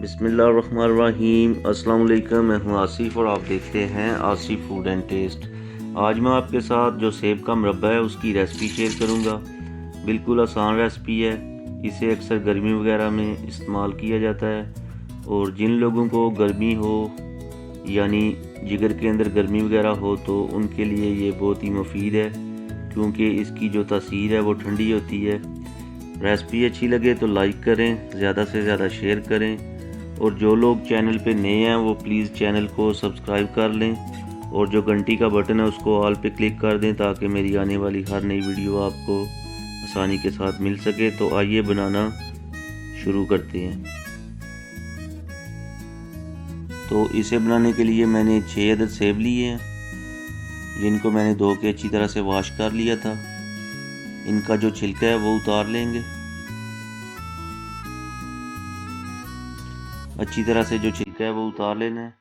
बिस्मिल्लाहिर्रहमानिर्रहीम। अस्सलाम वालेकुम। मैं हूं आसिफ और आप देखते हैं आसिफ फूड एंड टेस्ट। आज मैं आपके साथ जो सेब का मुरब्बा है उसकी रेसिपी शेयर करूंगा। बिल्कुल आसान रेसिपी है। इसे अक्सर गर्मी वगैरह में इस्तेमाल किया जाता है और जिन लोगों को गर्मी हो यानी जिगर के अंदर गर्मी वगैरह हो तो उनके लिए ये बहुत ही मुफीद है, क्योंकि इसकी जो तासीर है वो ठंडी होती है। रेसिपी अच्छी लगे तो लाइक करें, ज़्यादा से ज़्यादा शेयर करें और जो लोग चैनल पे नए हैं वो प्लीज़ चैनल को सब्सक्राइब कर लें और जो घंटी का बटन है उसको ऑल पे क्लिक कर दें ताकि मेरी आने वाली हर नई वीडियो आपको आसानी के साथ मिल सके। तो आइए बनाना शुरू करते हैं। तो इसे बनाने के लिए मैंने 6 अदद सेब लिए हैं, जिनको मैंने धो के अच्छी तरह से वॉश कर लिया था। इनका जो छिलका है वो उतार लेंगे। अच्छी तरह से जो छिलका है वो उतार लेना है।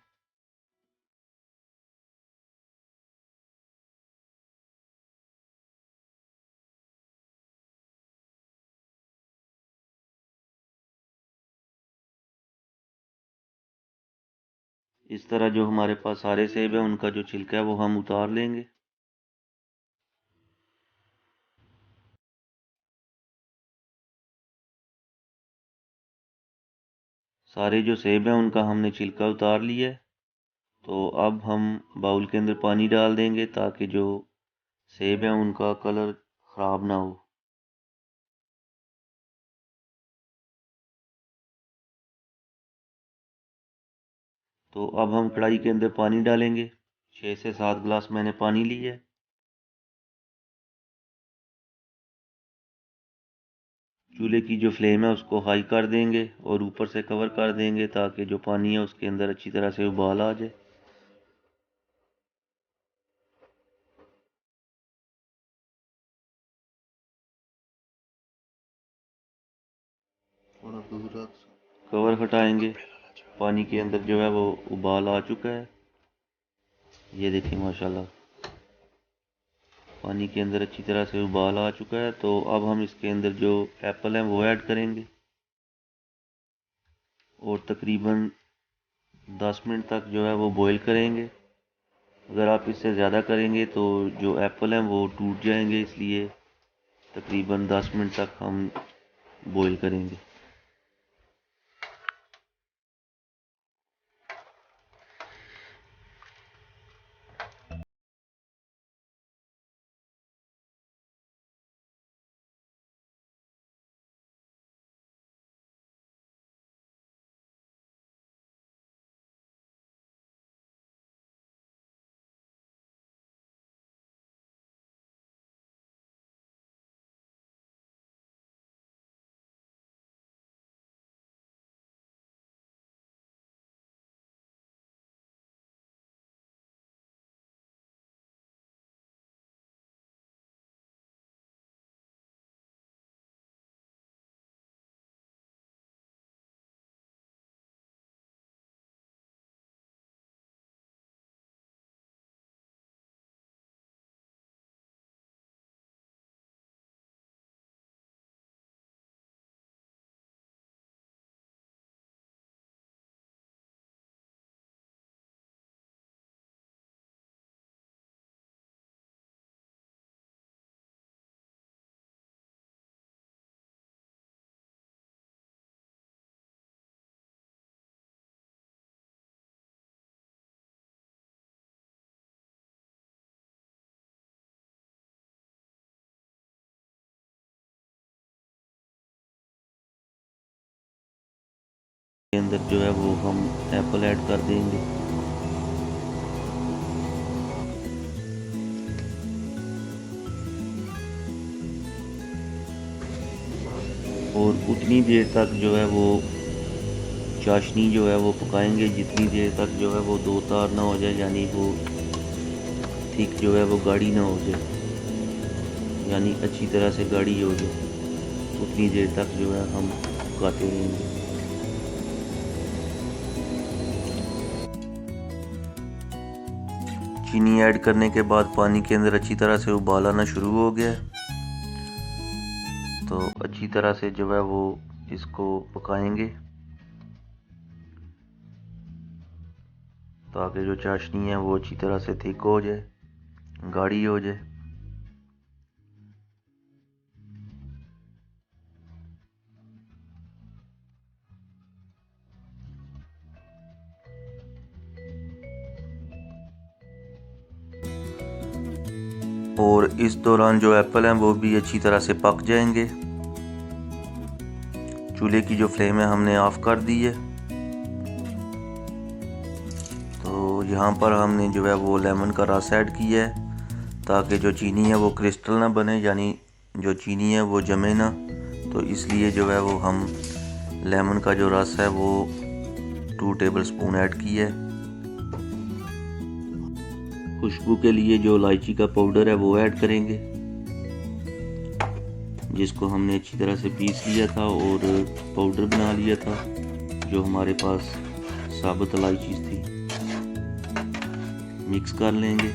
इस तरह जो हमारे पास सारे सेब हैं उनका जो छिलका है वो हम उतार लेंगे। सारे जो सेब हैं उनका हमने छिलका उतार लिया है। तो अब हम बाउल के अंदर पानी डाल देंगे ताकि जो सेब हैं उनका कलर ख़राब ना हो। तो अब हम कढ़ाई के अंदर पानी डालेंगे। 6 से 7 गिलास मैंने पानी लिया है। चूल्हे की जो फ्लेम है उसको हाई कर देंगे और ऊपर से कवर कर देंगे ताकि जो पानी है उसके अंदर अच्छी तरह से उबाल आ जाए। कवर हटाएंगे। पानी के अंदर जो है वो उबाल आ चुका है। ये देखिए माशाल्लाह पानी के अंदर अच्छी तरह से उबाल आ चुका है। तो अब हम इसके अंदर जो एप्पल हैं वो ऐड करेंगे और तकरीबन 10 मिनट तक जो है वो बॉईल करेंगे। अगर आप इससे ज़्यादा करेंगे तो जो एप्पल हैं वो टूट जाएंगे, इसलिए तकरीबन 10 मिनट तक हम बॉईल करेंगे। के अंदर जो है वो हम एप्पल ऐड कर देंगे और उतनी देर तक जो है वो चाशनी जो है वो पकाएंगे जितनी देर तक जो है वो दो तार ना हो जाए, यानी वो थिक जो है वो गाढ़ी ना हो जाए, यानी अच्छी तरह से गाढ़ी हो जाए। उतनी देर तक जो है हम पकाते रहेंगे। चीनी ऐड करने के बाद पानी के अंदर अच्छी तरह से उबाल आना शुरू हो गया है। तो अच्छी तरह से जो है वो इसको पकाएंगे। ताकि जो चाशनी है वो अच्छी तरह से थिक हो जाए, गाढ़ी हो जाए। और इस दौरान जो एप्पल हैं वो भी अच्छी तरह से पक जाएंगे। चूल्हे की जो फ्लेम है हमने ऑफ कर दी है। तो यहाँ पर हमने जो है वो लेमन का रस ऐड किया है ताकि जो चीनी है वो क्रिस्टल ना बने, यानी जो चीनी है वो जमे ना। तो इसलिए जो है वो हम लेमन का जो रस है वो 2 टेबल स्पून ऐड किया है। खुशबू के लिए जो इलायची का पाउडर है वो ऐड करेंगे, जिसको हमने अच्छी तरह से पीस लिया था और पाउडर बना लिया था। जो हमारे पास साबुत इलायची थी, मिक्स कर लेंगे।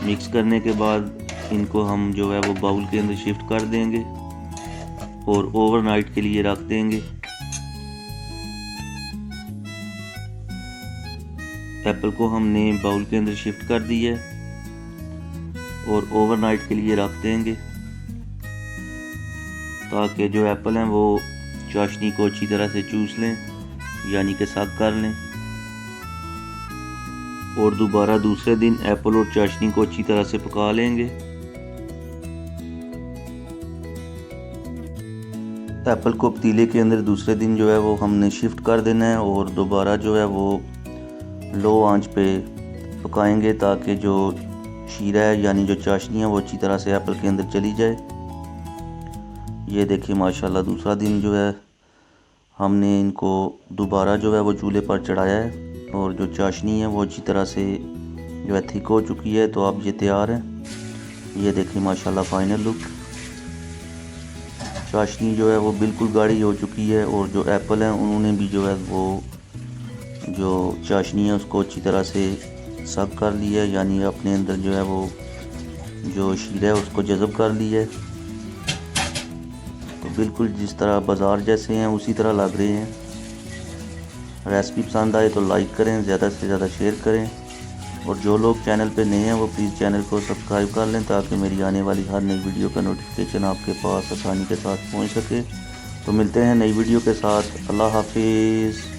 मिक्स करने के बाद इनको हम जो है वो बाउल के अंदर शिफ्ट कर देंगे और ओवरनाइट के लिए रख देंगे। एप्पल को हमने बाउल के अंदर शिफ्ट कर दी है और ओवरनाइट के लिए रख देंगे ताकि जो एप्पल हैं वो चाशनी को अच्छी तरह से चूस लें, यानी कि सक कर लें। और दोबारा दूसरे दिन एप्पल और चाशनी को अच्छी तरह से पका लेंगे। एप्पल को पतीले के अंदर दूसरे दिन जो है वो हमने शिफ्ट कर देना है और दोबारा जो है वो लो आंच पे पकाएंगे ताकि जो शीरा है यानी जो चाशनी है वो अच्छी तरह से एप्पल के अंदर चली जाए। ये देखिए माशाल्लाह दूसरा दिन जो है हमने इनको दोबारा जो है वो चूल्हे पर चढ़ाया है और जो चाशनी है वो अच्छी तरह से जो है थिक हो चुकी है। तो अब ये तैयार है। ये देखिए माशाल्लाह फाइनल लुक। चाशनी जो है वो बिल्कुल गाढ़ी हो चुकी है और जो एप्पल हैं उन्होंने भी जो है वो जो चाशनी है उसको अच्छी तरह से सक कर लिया है, यानी अपने अंदर जो है वो जो शीरा है उसको जज़ब कर लिया है। तो बिल्कुल जिस तरह बाज़ार जैसे हैं उसी तरह लग रहे हैं। रेसिपी पसंद आए तो लाइक करें, ज़्यादा से ज़्यादा शेयर करें और जो लोग चैनल पे नए हैं वो प्लीज़ चैनल को सब्सक्राइब कर लें ताकि मेरी आने वाली हर नई वीडियो का नोटिफिकेशन आपके पास आसानी के साथ पहुँच सके। तो मिलते हैं नई वीडियो के साथ। अल्लाह हाफिज़।